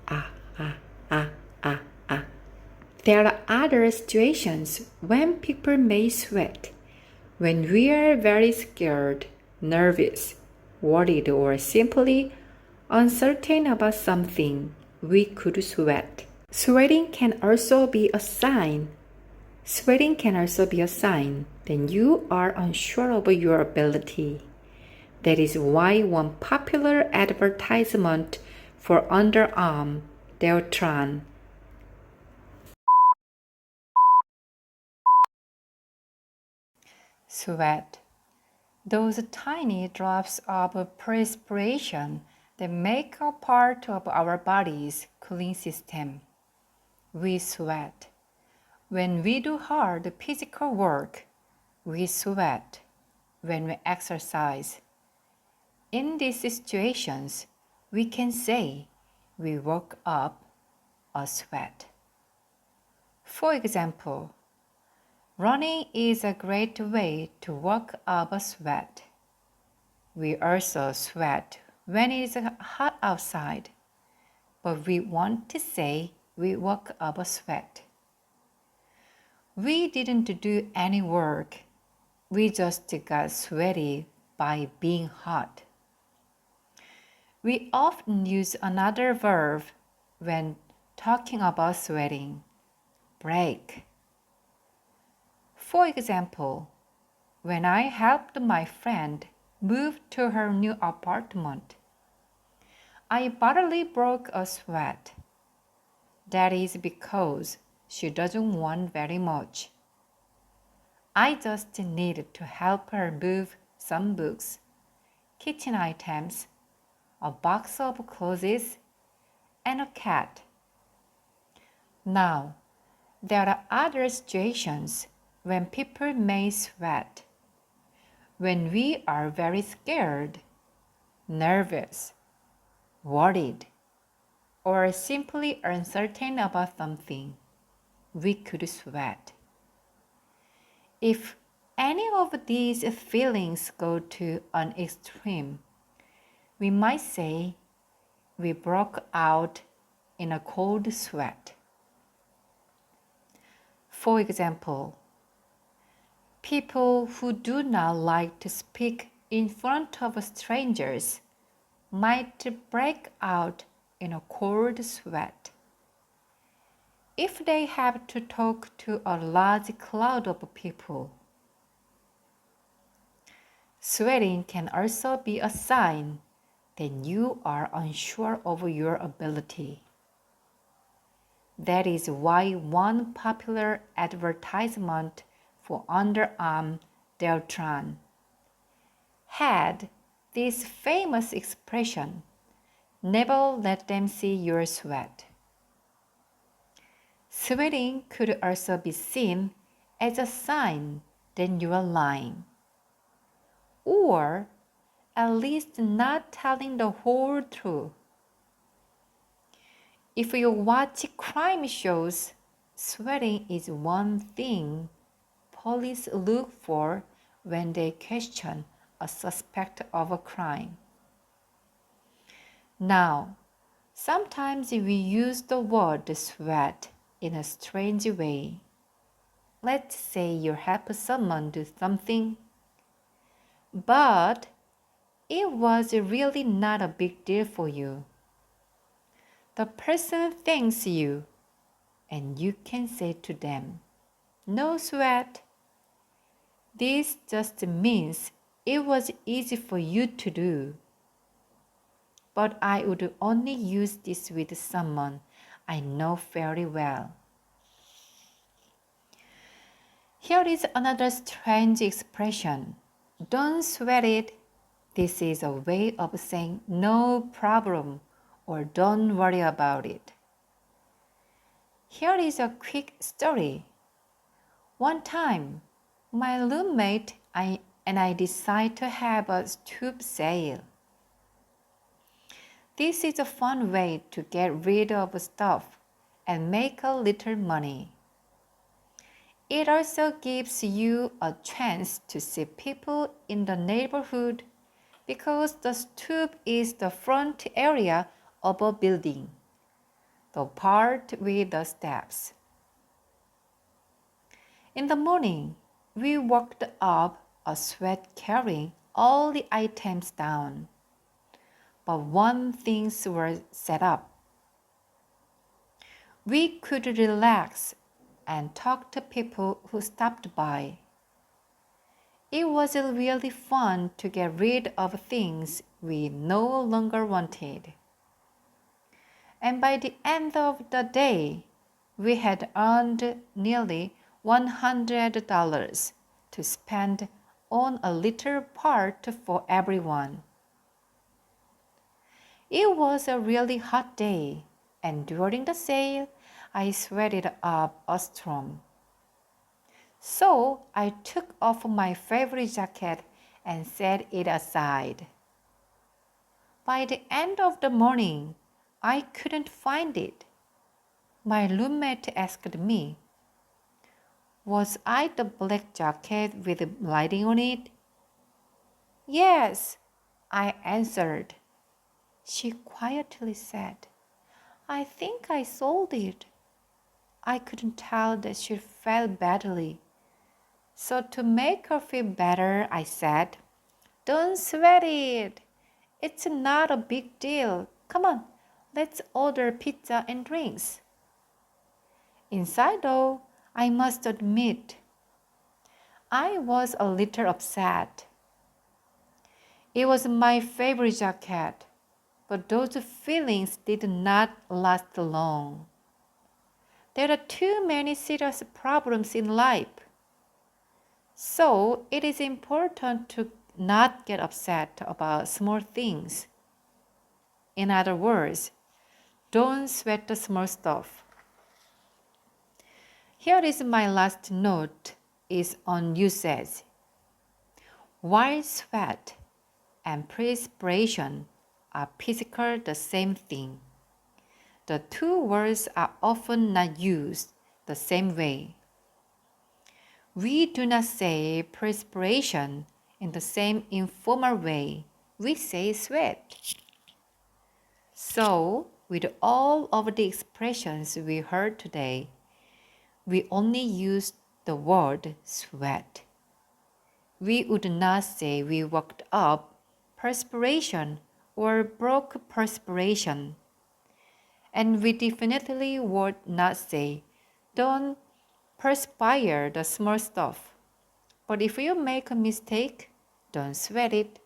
ah, ah, ah, ah, ah. There are other situations when people may sweat. When we are very scared, nervous, worried, or simply uncertain about something, we could sweat. Sweating can also be a sign. Sweating can also be a sign that you are unsure of your ability. That is why one popular advertisement for underarm deodorant sweat. Those tiny drops of perspiration that make a part of our body's cooling system. We sweat. When we do hard physical work, we sweat. When we exercise. In these situations, we can say we work up a sweat. For example, running is a great way to work up a sweat. We also sweat when it is hot outside, but we want to say we work up a sweat. We didn't do any work. We just got sweaty by being hot. We often use another verb when talking about sweating. Break. For example, when I helped my friend move to her new apartment, I bodily broke a sweat. That is because she doesn't want very much. I just needed to help her move some books, kitchen items, a box of clothes, and a cat. Now, there are other situations when people may sweat. When we are very scared, nervous, worried, or simply uncertain about something, we could sweat. If any of these feelings go to an extreme, we might say we broke out in a cold sweat. For example, people who do not like to speak in front of strangers might break out in a cold sweat. If they have to talk to a large crowd of people. Sweating can also be a sign that you are unsure of your ability. That is why one popular advertisement for underarm deodorant had this famous expression, "Never let them see your sweat." Sweating could also be seen as a sign that you are lying, or at least not telling the whole truth. If you watch crime shows, sweating is one thing police look for when they question a suspect of a crime. Now, sometimes we use the word sweat in a strange way. Let's say you help someone do something, but it was really not a big deal for you. The person thanks you, and you can say to them, "No sweat." This just means it was easy for you to do. But I would only use this with someone I know very well. Here is another strange expression. Don't sweat it. This is a way of saying no problem or don't worry about it. Here is a quick story. One time, my roommate and I decided to have a tube sale. This is a fun way to get rid of stuff and make a little money. It also gives you a chance to see people in the neighborhood because the stoop is the front area of a building. the part with the steps. In the morning, we walked up a sweat carrying all the items down. But one things were set up. We could relax and talk to people who stopped by. It was really fun to get rid of things we no longer wanted. And by the end of the day, we had earned nearly $100 to spend on a little part for everyone. It was a really hot day, and during the sale, I sweated up a storm. So I took off my favorite jacket and set it aside. By the end of the morning, I couldn't find it. My roommate asked me, "Was I the black jacket with writing on it?" "Yes," I answered. She quietly said, "I think I sold it." I couldn't tell that she felt badly. So to make her feel better, I said, "Don't sweat it. It's not a big deal. Come on, let's order pizza and drinks." Inside though, I must admit, I was a little upset. It was my favorite jacket, but those feelings did not last long. There are too many serious problems in life. So it is important to not get upset about small things. In other words, don't sweat the small stuff. Here is my last note is on usage. While sweat and perspiration are physical the same thing, the two words are often not used the same way. We do not say perspiration in the same informal way we say sweat. So, with all of the expressions we heard today, we only use the word sweat. We would not say we worked up perspiration or broke perspiration. And we definitely would not say, "Don't perspire the small stuff." But if you make a mistake, don't sweat it.